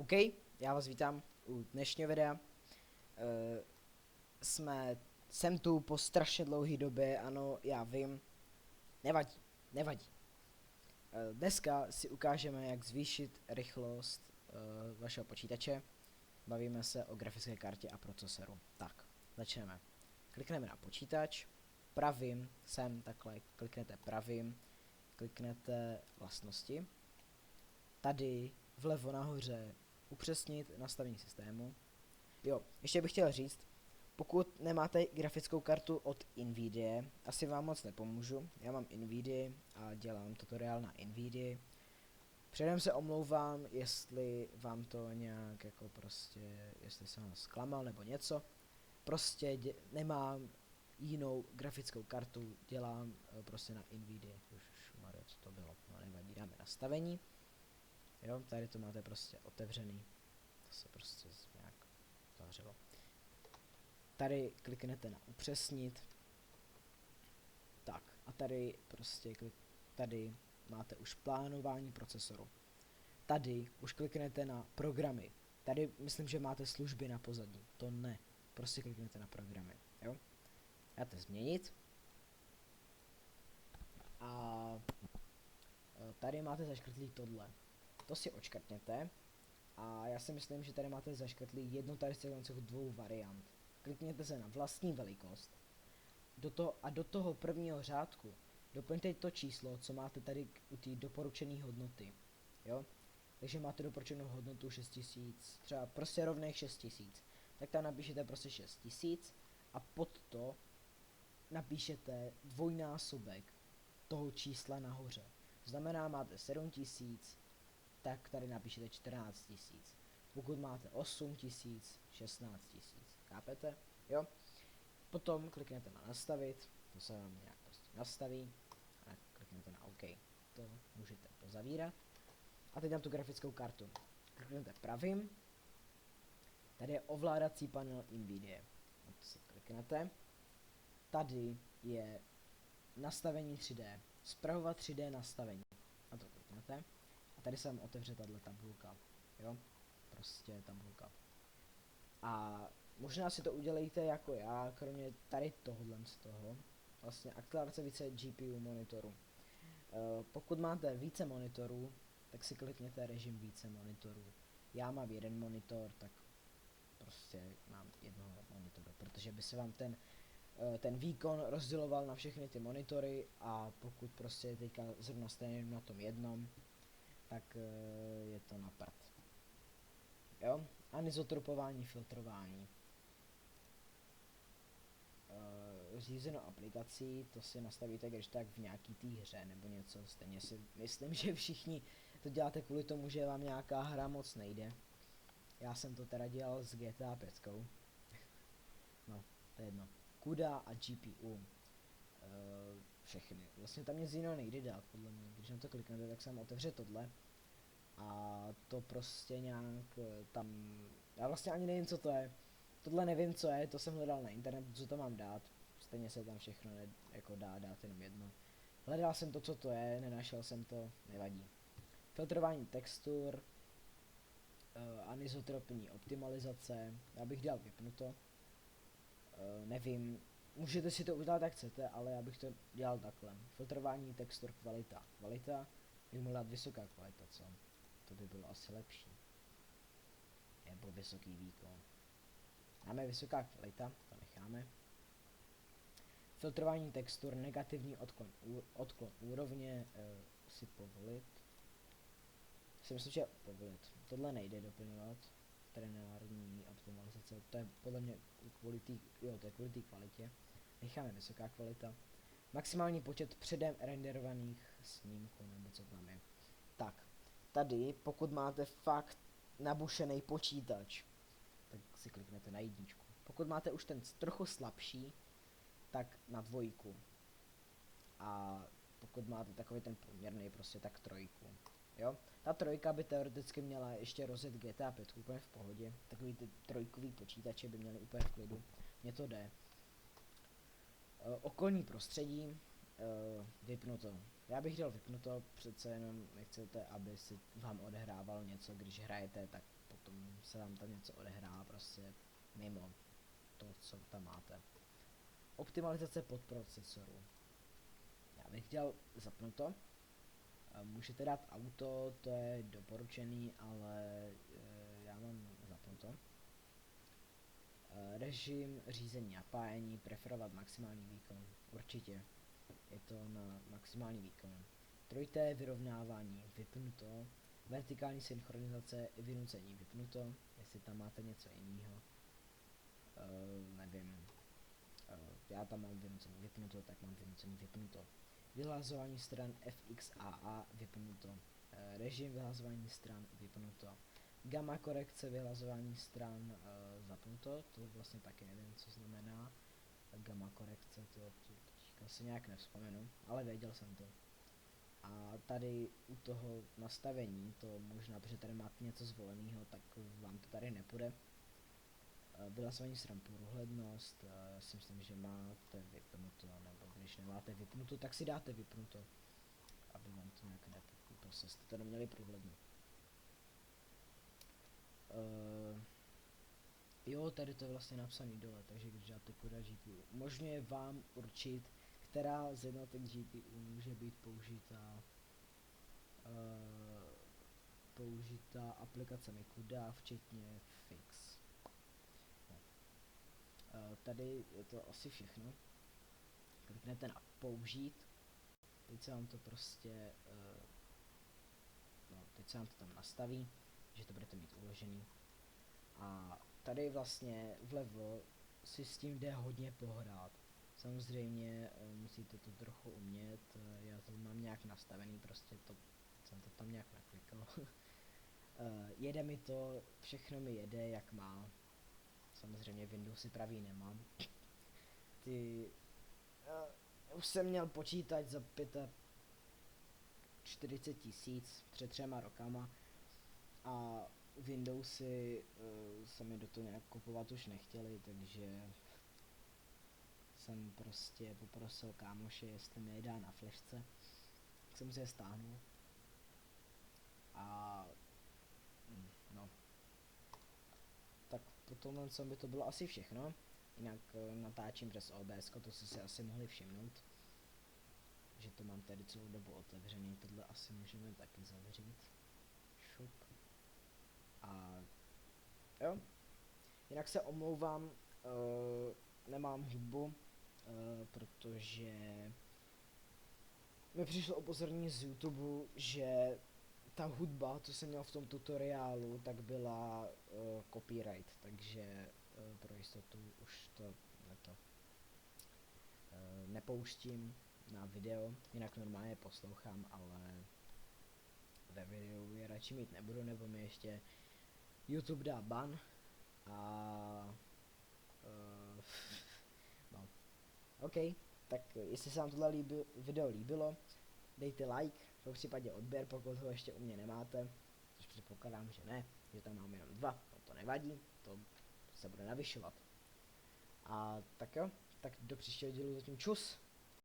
OK, já vás vítám u dnešního videa. Jsem tu po strašně dlouhé době, ano, já vím. Nevadí. Dneska si ukážeme, jak zvýšit rychlost vašeho počítače. Bavíme se o grafické kartě a procesoru. Tak, začneme. Klikneme na počítač, pravým, takhle, kliknete pravým, kliknete vlastnosti. Tady vlevo nahoře upřesnit nastavení systému. Jo, ještě bych chtěl říct, pokud nemáte grafickou kartu od Nvidia, asi vám moc nepomůžu. Já mám Nvidia a dělám tutoriál na Nvidia. Předem se omlouvám, jestli vám to nějak jako prostě, jestli jsem vás zklamal nebo něco. Prostě nemám jinou grafickou kartu, dělám prostě na Nvidia. Mario, co to bylo? No nevadí, dáme nastavení. Jo, tady to máte prostě otevřený. To se prostě nějak zavřelo. Tady kliknete na upřesnit. Tak, a tady prostě tady máte už plánování procesoru. Tady už kliknete na programy. Tady myslím, že máte služby na pozadí. To ne. Prostě kliknete na programy. Jo? Dáte změnit. A tady máte zaškrtlý tohle. To si očkrtněte. A já si myslím, že tady máte zaškrtlý jednu tady z těch dvou variant. Klikněte se na vlastní velikost. Do toho prvního řádku doplňte to číslo, co máte tady u té doporučené hodnoty. Jo? Takže máte doporučenou hodnotu 6000, třeba prostě rovných 6000. Tak tam napíšete prostě 6000 a pod to napíšete dvojnásobek toho čísla nahoře. To znamená, máte 7000, tak tady napíšete 14000. Pokud máte 8000, 16000. Chápete? Jo? Potom kliknete na nastavit, to se vám nějak prostě nastaví a kliknete na OK. To můžete pozavírat. A teď dám tu grafickou kartu. Kliknete pravým. Tady je ovládací panel Nvidia. Na to si kliknete. Tady je nastavení 3D. Spravovat 3D nastavení. Na to kliknete. A tady se vám otevře tato tabulka. Jo? Prostě tabulka. A možná si to udělejte jako já, kromě tady tohohle z toho. Vlastně akcelerace více GPU monitoru. Pokud máte více monitorů, tak si klikněte režim více monitorů. Já mám jeden monitor, tak prostě mám jednoho monitoru, protože by se vám ten výkon rozděloval na všechny ty monitory a pokud prostě teďka zrovna stejně na tom jednom, tak je to na prd. Jo? Anizotropování, filtrování. Řízeno aplikací, to si nastavíte když tak v nějaký té hře nebo něco, stejně si myslím, že všichni to děláte kvůli tomu, že vám nějaká hra moc nejde. Já jsem to teda dělal s GTA 5. No, to je jedno. CUDA a GPU. Všechny. Vlastně tam nic jiného nejde dát, podle mě. Když na to kliknete, tak se vám otevře tohle. A to prostě nějak tam... Já vlastně ani nevím, co to je. Tohle nevím, co je, to jsem hledal na internetu, co to mám dát. Stejně se tam všechno jako dát jenom jedno. Hledal jsem to, co to je, nenašel jsem to, nevadí. Filtrování textur, anisotropní optimalizace, já bych dal vypnuto. Nevím, můžete si to udělat jak chcete, ale já bych to dělal takhle. Filtrování textur kvalita. Kvalita bych mohl dát vysoká kvalita, co? To by bylo asi lepší. Nebo vysoký výkon. Dáme vysoká kvalita, to necháme. Filtrování textur, negativní odklon úrovně, si povolit. Si myslím, že povolit. Tohle nejde doplňovat. Trinární optimalizace, to je podle mě kvůli té kvalitě. Necháme vysoká kvalita. Maximální počet předem renderovaných snímků, nebo co tam je. Tak, tady, pokud máte fakt nabušený počítač, tak si kliknete na jedničku. Pokud máte už ten trochu slabší, tak na dvojku. A pokud máte takový ten průměrný, prostě tak trojku. Jo? Ta trojka by teoreticky měla ještě rozjet GTA 5 úplně v pohodě. Takový ty trojkový počítače by měly úplně v klidu. Mně to jde. Okolní prostředí, vypnuto. Já bych dal vypnuto, přece jenom nechcete, aby si vám odehrával něco, když hrajete, tak potom se vám tam něco odehrá prostě mimo to, co tam máte. Optimalizace podprocesoru. Já bych chtěl zapnout to. Můžete dát auto, to je doporučený, ale já mám zapnuto. Režim řízení napájení, preferovat maximální výkon. Určitě je to na maximální výkon. Trojité vyrovnávání vypnuto. Vertikální synchronizace vynucení vypnuto. Jestli tam máte něco jiného, nevím. Já tam mám vynucení vypnuto, tak mám vynucení vypnuto. Vyhlazování stran FXAA vypnuto. Režim vyhlazování stran vypnuto. Gamma korekce vyhlazování stran zapnuto. To vlastně taky nevím, co znamená. Gamma korekce, to teďka si nějak nevzpomenu, ale věděl jsem to. A tady u toho nastavení, to možná, protože tady máte něco zvoleného, tak vám to tady nepůjde. Vyhlazování stran průhlednost, já si myslím, že máte vypnuto, nebo když nemáte vypnuto, tak si dáte vypnuto, aby vám to nějak nepuklo, prostě jste to neměli průhledno. Jo, tady to je vlastně napsaný dole, takže když dáte koda GPU, umožňuje vám určit, která z jednotek GPU může být použita aplikacemi CUDA, včetně Fix. No. Tady je to asi všechno. Kliknete na použít, teď se vám to prostě, teď se vám to tam nastaví, že to budete mít uložený. A tady vlastně vlevo si s tím jde hodně pohrát. Samozřejmě musíte to trochu umět, já to mám nějak nastavený, prostě to jsem to tam nějak naklikal. Jede mi to, všechno mi jede jak má. Samozřejmě Windowsy pravý nemám. Už jsem měl počítač za 45 000 před 3 rokama a Windowsy se mi do toho nějak kupovat už nechtěli, takže jsem prostě poprosil kámoše, jestli mi je dá na flešce, tak jsem si je stáhnul. A no, tak potom by to bylo asi všechno. Jinak natáčím přes OBS, to jste si asi mohli všimnout, že to mám tady celou dobu otevřený, tohle asi můžeme taky zavřít. Šup. A jo, jinak se omlouvám, nemám hudbu, protože mi přišlo upozornění z YouTube, že ta hudba, co jsem měl v tom tutoriálu, tak byla copyright, takže pro jistotu už to nepouštím na video, jinak normálně poslouchám, ale ve videu je radši mít nebudu, nebo mi ještě YouTube dá ban a no. OK, tak jestli se vám tohle video líbilo, dejte like, v případě odběr, pokud ho ještě u mě nemáte, což předpokládám, že ne, že tam mám jenom 2, no to nevadí, to se bude navyšovat. A tak jo, tak do příštího dílu zatím čus.